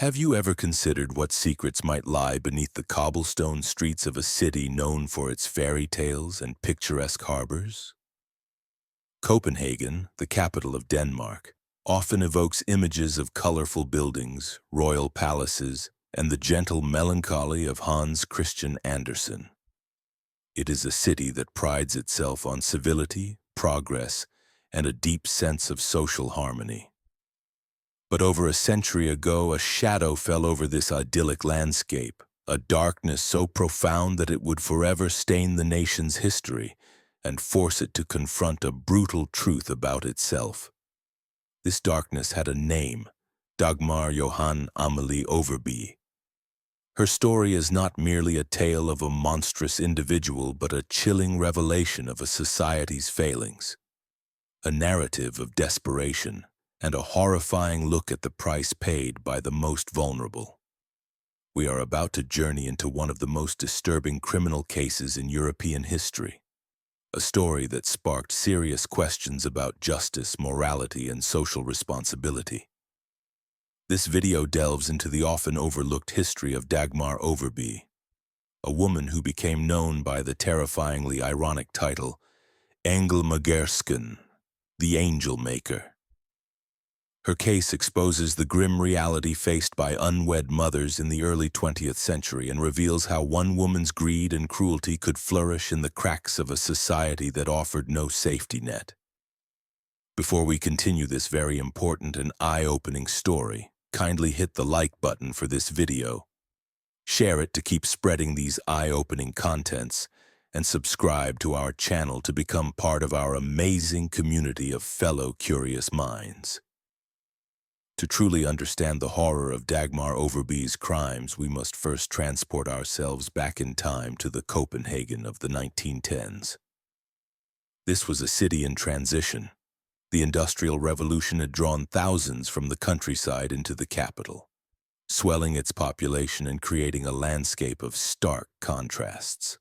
Have you ever considered what secrets might lie beneath the cobblestone streets of a city known for its fairy tales and picturesque harbors? Copenhagen, the capital of Denmark, often evokes images of colorful buildings, royal palaces, and the gentle melancholy of Hans Christian Andersen. It is a city that prides itself on civility, progress, and a deep sense of social harmony. But over a century ago, a shadow fell over this idyllic landscape, a darkness so profound that it would forever stain the nation's history and force it to confront a brutal truth about itself. This darkness had a name, Dagmar Johann Amalie Overby. Her story is not merely a tale of a monstrous individual, but a chilling revelation of a society's failings, a narrative of desperation, and a horrifying look at the price paid by the most vulnerable. We are about to journey into one of the most disturbing criminal cases in European history, a story that sparked serious questions about justice, morality, and social responsibility. This video delves into the often overlooked history of Dagmar Overby, a woman who became known by the terrifyingly ironic title, Englemagersken, the Angel Maker. Her case exposes the grim reality faced by unwed mothers in the early 20th century and reveals how one woman's greed and cruelty could flourish in the cracks of a society that offered no safety net. Before we continue this very important and eye-opening story, kindly hit the like button for this video, share it to keep spreading these eye-opening contents, and subscribe to our channel to become part of our amazing community of fellow curious minds. To truly understand the horror of Dagmar Overby's crimes, we must first transport ourselves back in time to the Copenhagen of the 1910s. This was a city in transition. The Industrial Revolution had drawn thousands from the countryside into the capital, swelling its population and creating a landscape of stark contrasts.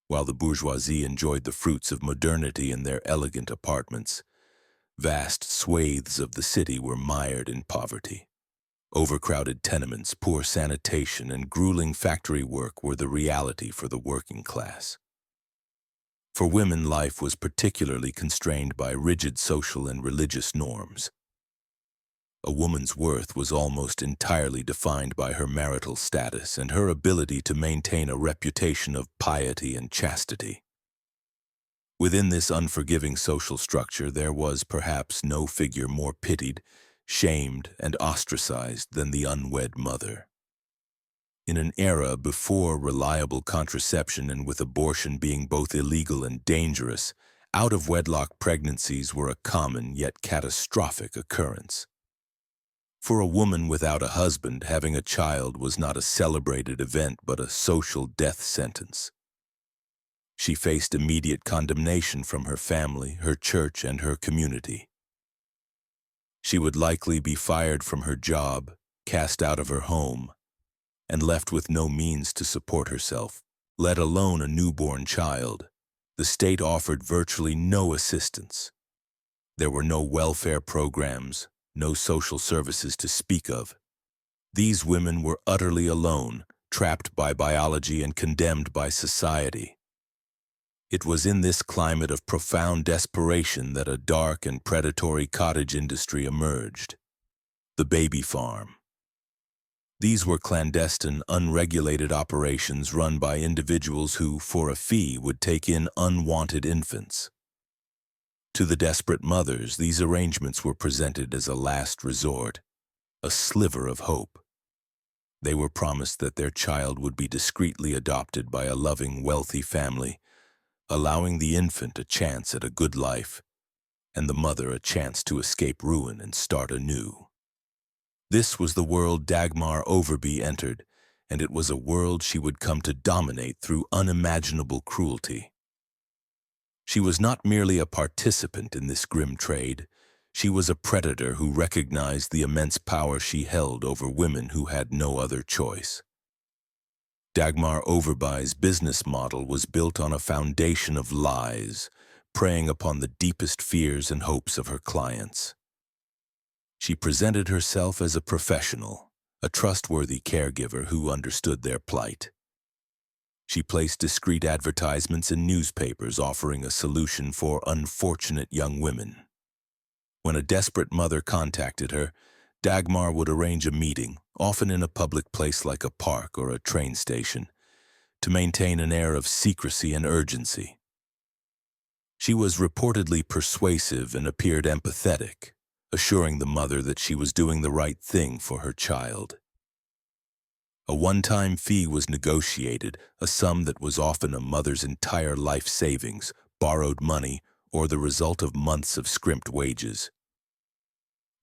While the bourgeoisie enjoyed the fruits of modernity in their elegant apartments, vast swathes of the city were mired in poverty. Overcrowded tenements, poor sanitation, and grueling factory work were the reality for the working class. For women, life was particularly constrained by rigid social and religious norms. A woman's worth was almost entirely defined by her marital status and her ability to maintain a reputation of piety and chastity. Within this unforgiving social structure, there was perhaps no figure more pitied, shamed, and ostracized than the unwed mother. In an era before reliable contraception and with abortion being both illegal and dangerous, out-of-wedlock pregnancies were a common yet catastrophic occurrence. For a woman without a husband, having a child was not a celebrated event but a social death sentence. She faced immediate condemnation from her family, her church, and her community. She would likely be fired from her job, cast out of her home, and left with no means to support herself, let alone a newborn child. The state offered virtually no assistance. There were no welfare programs, no social services to speak of. These women were utterly alone, trapped by biology and condemned by society. It was in this climate of profound desperation that a dark and predatory cottage industry emerged, the baby farm. These were clandestine, unregulated operations run by individuals who, for a fee, would take in unwanted infants. To the desperate mothers, these arrangements were presented as a last resort, a sliver of hope. They were promised that their child would be discreetly adopted by a loving, wealthy family, allowing the infant a chance at a good life, and the mother a chance to escape ruin and start anew. This was the world Dagmar Overby entered, and it was a world she would come to dominate through unimaginable cruelty. She was not merely a participant in this grim trade, she was a predator who recognized the immense power she held over women who had no other choice. Dagmar Overby's business model was built on a foundation of lies, preying upon the deepest fears and hopes of her clients. She presented herself as a professional, a trustworthy caregiver who understood their plight. She placed discreet advertisements in newspapers offering a solution for unfortunate young women. When a desperate mother contacted her, Dagmar would arrange a meeting, often in a public place like a park or a train station, to maintain an air of secrecy and urgency. She was reportedly persuasive and appeared empathetic, assuring the mother that she was doing the right thing for her child. A one-time fee was negotiated, a sum that was often a mother's entire life savings, borrowed money, or the result of months of scrimped wages.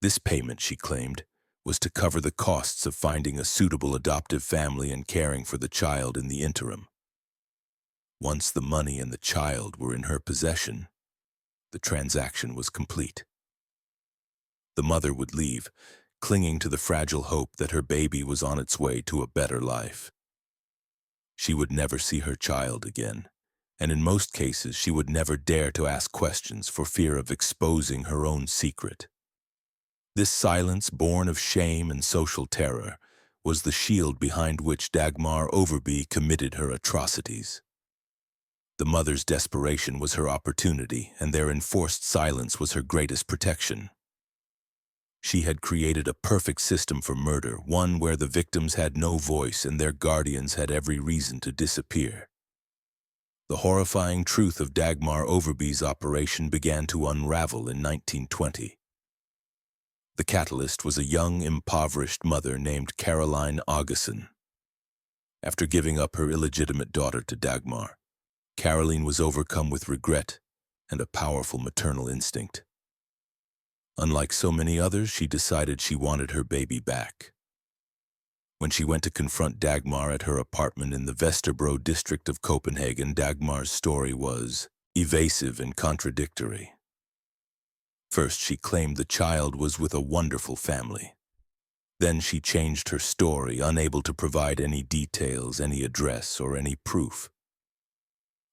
This payment, she claimed, was to cover the costs of finding a suitable adoptive family and caring for the child in the interim. Once the money and the child were in her possession, the transaction was complete. The mother would leave, clinging to the fragile hope that her baby was on its way to a better life. She would never see her child again, and in most cases she would never dare to ask questions for fear of exposing her own secret. This silence, born of shame and social terror, was the shield behind which Dagmar Overby committed her atrocities. The mother's desperation was her opportunity, and their enforced silence was her greatest protection. She had created a perfect system for murder, one where the victims had no voice and their guardians had every reason to disappear. The horrifying truth of Dagmar Overby's operation began to unravel in 1920. The catalyst was a young, impoverished mother named Caroline Augustin. After giving up her illegitimate daughter to Dagmar, Caroline was overcome with regret and a powerful maternal instinct. Unlike so many others, she decided she wanted her baby back. When she went to confront Dagmar at her apartment in the Vesterbro district of Copenhagen, Dagmar's story was evasive and contradictory. First, she claimed the child was with a wonderful family. Then she changed her story, unable to provide any details, any address, or any proof.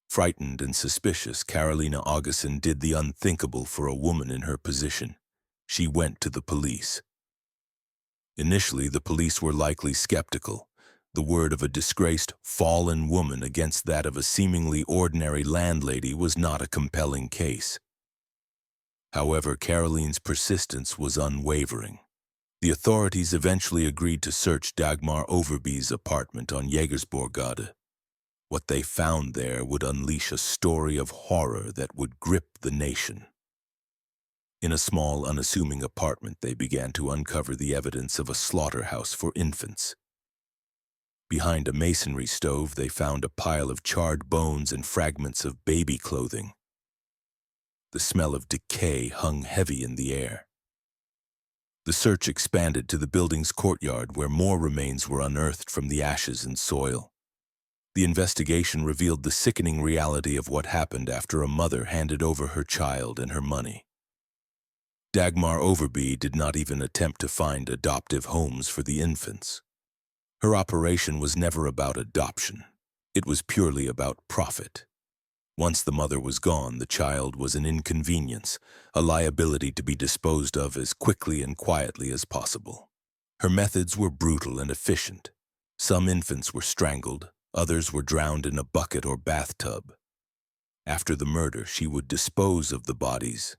Frightened and suspicious, Carolina Augustin did the unthinkable for a woman in her position. She went to the police. Initially, the police were likely skeptical. The word of a disgraced, fallen woman against that of a seemingly ordinary landlady was not a compelling case. However, Caroline's persistence was unwavering. The authorities eventually agreed to search Dagmar Overby's apartment on Jägersborgade. What they found there would unleash a story of horror that would grip the nation. In a small, unassuming apartment, they began to uncover the evidence of a slaughterhouse for infants. Behind a masonry stove, they found a pile of charred bones and fragments of baby clothing. The smell of decay hung heavy in the air. The search expanded to the building's courtyard, where more remains were unearthed from the ashes and soil. The investigation revealed the sickening reality of what happened after a mother handed over her child and her money. Dagmar Overby did not even attempt to find adoptive homes for the infants. Her operation was never about adoption. It was purely about profit. Once the mother was gone, the child was an inconvenience, a liability to be disposed of as quickly and quietly as possible. Her methods were brutal and efficient. Some infants were strangled, others were drowned in a bucket or bathtub. After the murder, she would dispose of the bodies.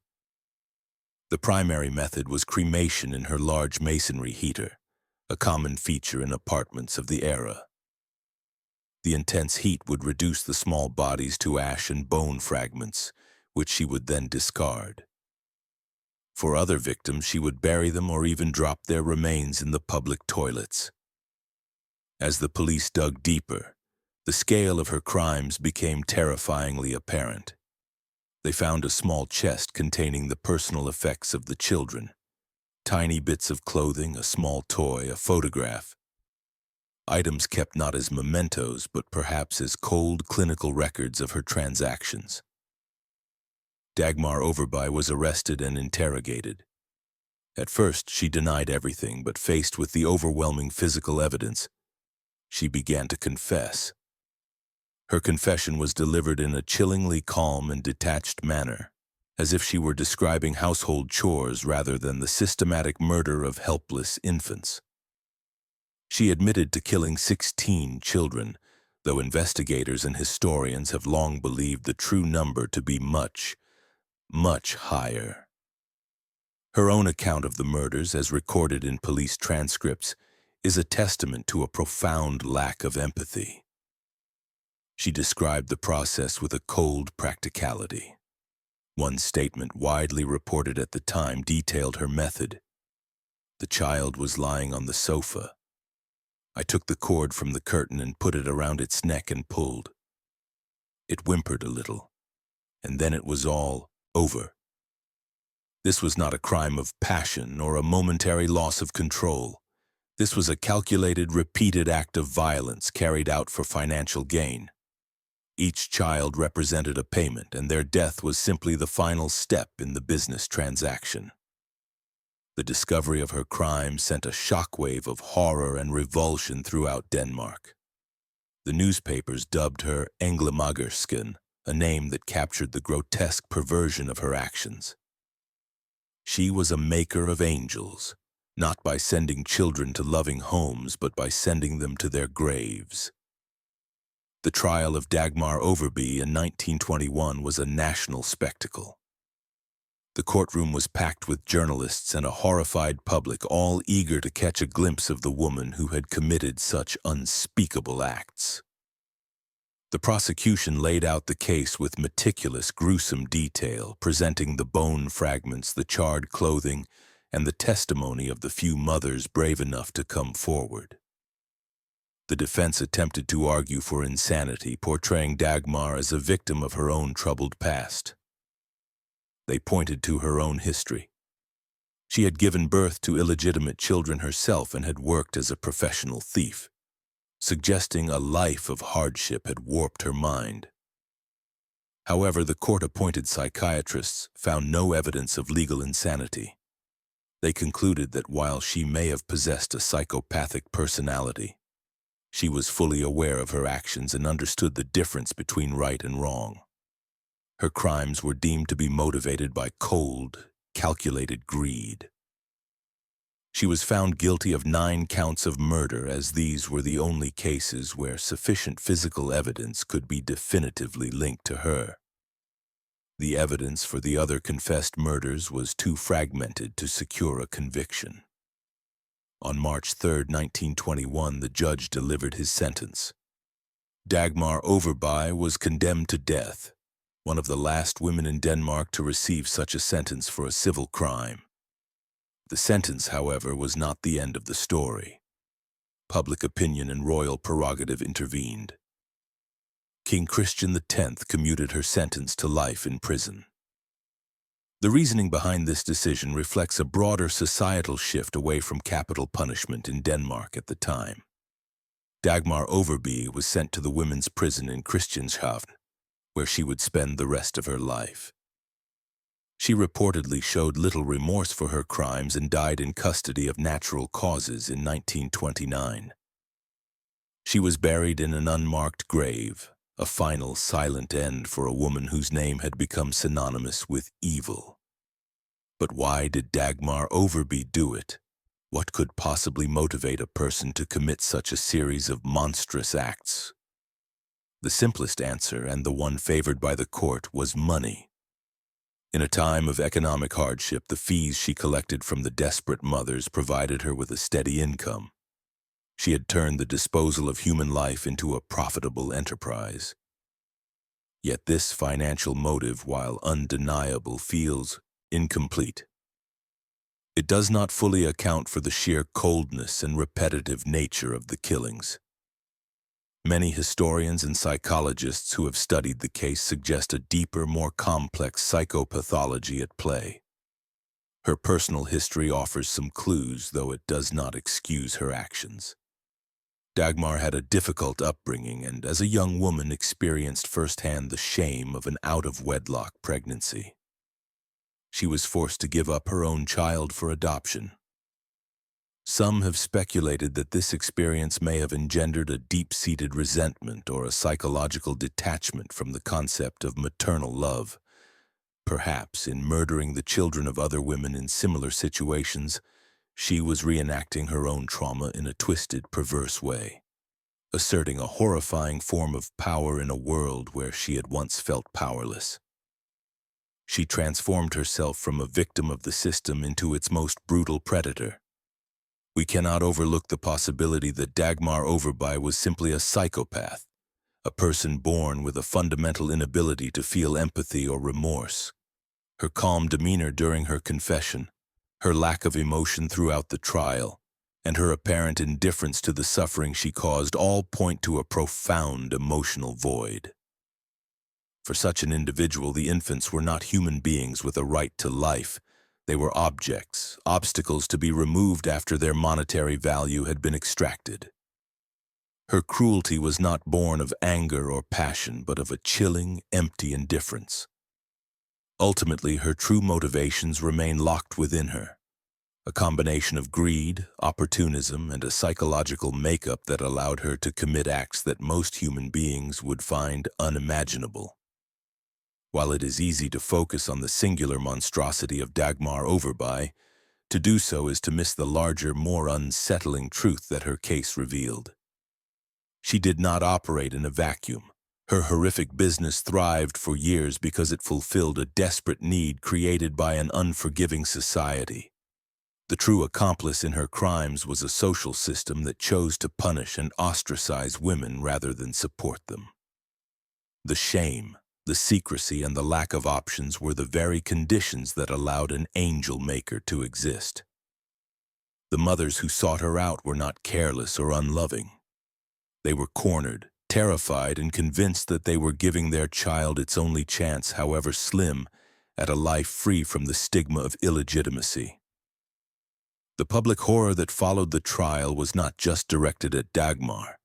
The primary method was cremation in her large masonry heater, a common feature in apartments of the era. The intense heat would reduce the small bodies to ash and bone fragments, which she would then discard. For other victims, she would bury them or even drop their remains in the public toilets. As the police dug deeper, the scale of her crimes became terrifyingly apparent. They found a small chest containing the personal effects of the children. Tiny bits of clothing, a small toy, a photograph. Items kept not as mementos, but perhaps as cold clinical records of her transactions. Dagmar Overby was arrested and interrogated. At first, she denied everything, but faced with the overwhelming physical evidence, she began to confess. Her confession was delivered in a chillingly calm and detached manner, as if she were describing household chores rather than the systematic murder of helpless infants. She admitted to killing 16 children, though investigators and historians have long believed the true number to be much, much higher. Her own account of the murders, as recorded in police transcripts, is a testament to a profound lack of empathy. She described the process with a cold practicality. One statement widely reported at the time detailed her method. The child was lying on the sofa. I took the cord from the curtain and put it around its neck and pulled. It whimpered a little, and then it was all over. This was not a crime of passion or a momentary loss of control. This was a calculated, repeated act of violence carried out for financial gain. Each child represented a payment, and their death was simply the final step in the business transaction. The discovery of her crime sent a shockwave of horror and revulsion throughout Denmark. The newspapers dubbed her Englemagersken, a name that captured the grotesque perversion of her actions. She was a maker of angels, not by sending children to loving homes, but by sending them to their graves. The trial of Dagmar Overby in 1921 was a national spectacle. The courtroom was packed with journalists and a horrified public, all eager to catch a glimpse of the woman who had committed such unspeakable acts. The prosecution laid out the case with meticulous, gruesome detail, presenting the bone fragments, the charred clothing, and the testimony of the few mothers brave enough to come forward. The defense attempted to argue for insanity, portraying Dagmar as a victim of her own troubled past. They pointed to her own history. She had given birth to illegitimate children herself and had worked as a professional thief, suggesting a life of hardship had warped her mind. However, the court-appointed psychiatrists found no evidence of legal insanity. They concluded that while she may have possessed a psychopathic personality, she was fully aware of her actions and understood the difference between right and wrong. Her crimes were deemed to be motivated by cold, calculated greed. She was found guilty of 9 counts of murder, as these were the only cases where sufficient physical evidence could be definitively linked to her. The evidence for the other confessed murders was too fragmented to secure a conviction. On March 3, 1921, the judge delivered his sentence. Dagmar Overby was condemned to death, one of the last women in Denmark to receive such a sentence for a civil crime. The sentence, however, was not the end of the story. Public opinion and royal prerogative intervened. King Christian X commuted her sentence to life in prison. The reasoning behind this decision reflects a broader societal shift away from capital punishment in Denmark at the time. Dagmar Overby was sent to the women's prison in Christianshavn, where she would spend the rest of her life. She reportedly showed little remorse for her crimes and died in custody of natural causes in 1929. She was buried in an unmarked grave, a final silent end for a woman whose name had become synonymous with evil. But why did Dagmar Overby do it? What could possibly motivate a person to commit such a series of monstrous acts? The simplest answer, and the one favored by the court, was money. In a time of economic hardship, the fees she collected from the desperate mothers provided her with a steady income. She had turned the disposal of human life into a profitable enterprise. Yet this financial motive, while undeniable, feels incomplete. It does not fully account for the sheer coldness and repetitive nature of the killings. Many historians and psychologists who have studied the case suggest a deeper, more complex psychopathology at play. Her personal history offers some clues, though it does not excuse her actions. Dagmar had a difficult upbringing and, as a young woman, experienced firsthand the shame of an out-of-wedlock pregnancy. She was forced to give up her own child for adoption. Some have speculated that this experience may have engendered a deep-seated resentment or a psychological detachment from the concept of maternal love. Perhaps, in murdering the children of other women in similar situations, She was reenacting her own trauma in a twisted, perverse way, asserting a horrifying form of power in a world where she had once felt powerless. She transformed herself from a victim of the system into its most brutal predator. We cannot overlook the possibility that Dagmar Overby was simply a psychopath, a person born with a fundamental inability to feel empathy or remorse. Her calm demeanor during her confession, her lack of emotion throughout the trial, and her apparent indifference to the suffering she caused all point to a profound emotional void. For such an individual, the infants were not human beings with a right to life. They were objects, obstacles to be removed after their monetary value had been extracted. Her cruelty was not born of anger or passion, but of a chilling, empty indifference. Ultimately, her true motivations remain locked within her, a combination of greed, opportunism, and a psychological makeup that allowed her to commit acts that most human beings would find unimaginable. While it is easy to focus on the singular monstrosity of Dagmar Overby, to do so is to miss the larger, more unsettling truth that her case revealed. She did not operate in a vacuum. Her horrific business thrived for years because it fulfilled a desperate need created by an unforgiving society. The true accomplice in her crimes was a social system that chose to punish and ostracize women rather than support them. The shame, the secrecy, and the lack of options were the very conditions that allowed an angel maker to exist. The mothers who sought her out were not careless or unloving. They were cornered, terrified, and convinced that they were giving their child its only chance, however slim, at a life free from the stigma of illegitimacy. The public horror that followed the trial was not just directed at Dagmar.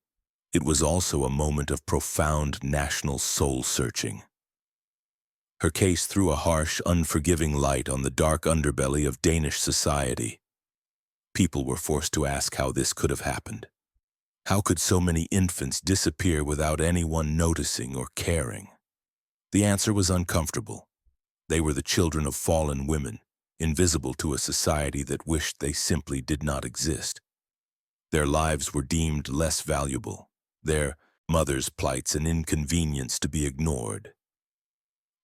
It was also a moment of profound national soul-searching. Her case threw a harsh, unforgiving light on the dark underbelly of Danish society. People were forced to ask how this could have happened. How could so many infants disappear without anyone noticing or caring? The answer was uncomfortable. They were the children of fallen women, invisible to a society that wished they simply did not exist. Their lives were deemed less valuable, their mothers' plights an inconvenience to be ignored.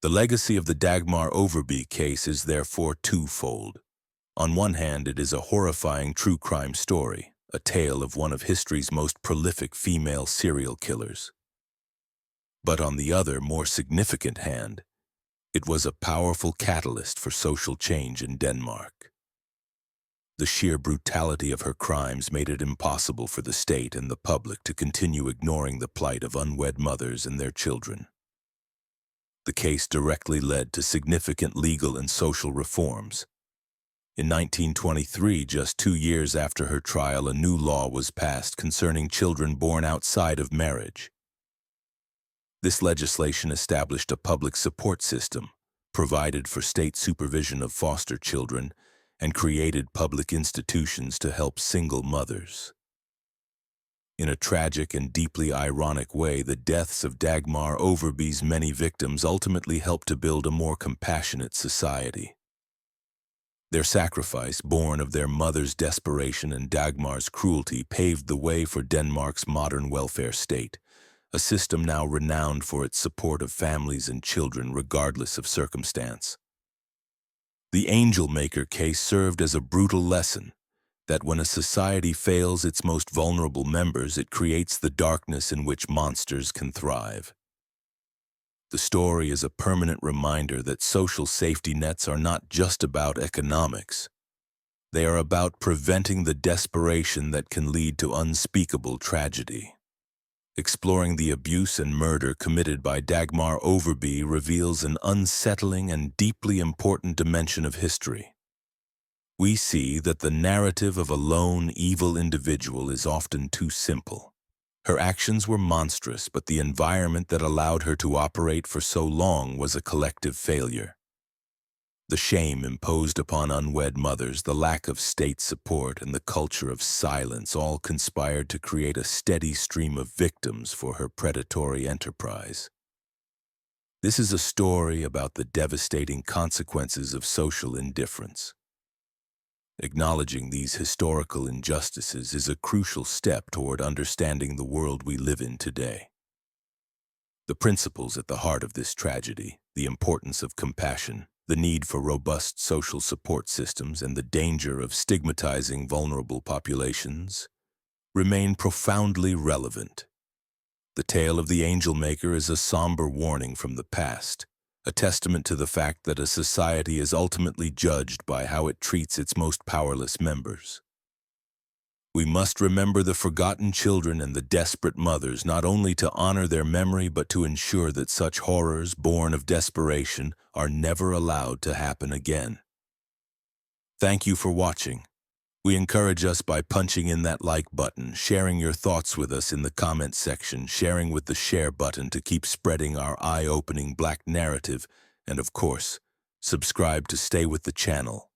The legacy of the Dagmar Overby case is therefore twofold. On one hand, it is a horrifying true crime story, a tale of one of history's most prolific female serial killers. But on the other, more significant hand, it was a powerful catalyst for social change in Denmark. The sheer brutality of her crimes made it impossible for the state and the public to continue ignoring the plight of unwed mothers and their children. The case directly led to significant legal and social reforms. In 1923, just 2 years after her trial, a new law was passed concerning children born outside of marriage. This legislation established a public support system, provided for state supervision of foster children, and created public institutions to help single mothers. In a tragic and deeply ironic way, the deaths of Dagmar Overby's many victims ultimately helped to build a more compassionate society. Their sacrifice, born of their mother's desperation and Dagmar's cruelty, paved the way for Denmark's modern welfare state, a system now renowned for its support of families and children regardless of circumstance. The Angel Maker case served as a brutal lesson that when a society fails its most vulnerable members, it creates the darkness in which monsters can thrive. The story is a permanent reminder that social safety nets are not just about economics. They are about preventing the desperation that can lead to unspeakable tragedy. Exploring the abuse and murder committed by Dagmar Overby reveals an unsettling and deeply important dimension of history. We see that the narrative of a lone, evil individual is often too simple. Her actions were monstrous, but the environment that allowed her to operate for so long was a collective failure. The shame imposed upon unwed mothers, the lack of state support, and the culture of silence all conspired to create a steady stream of victims for her predatory enterprise. This is a story about the devastating consequences of social indifference. Acknowledging these historical injustices is a crucial step toward understanding the world we live in today. The principles at the heart of this tragedy, the importance of compassion, the need for robust social support systems, and the danger of stigmatizing vulnerable populations, remain profoundly relevant. The tale of the angel maker is a somber warning from the past, a testament to the fact that a society is ultimately judged by how it treats its most powerless members. We must remember the forgotten children and the desperate mothers, not only to honor their memory but to ensure that such horrors born of desperation are never allowed to happen again. Thank you for watching. We encourage us by punching in that like button, sharing your thoughts with us in the comment section, sharing with the share button to keep spreading our eye-opening Black narrative, and of course, subscribe to stay with the channel.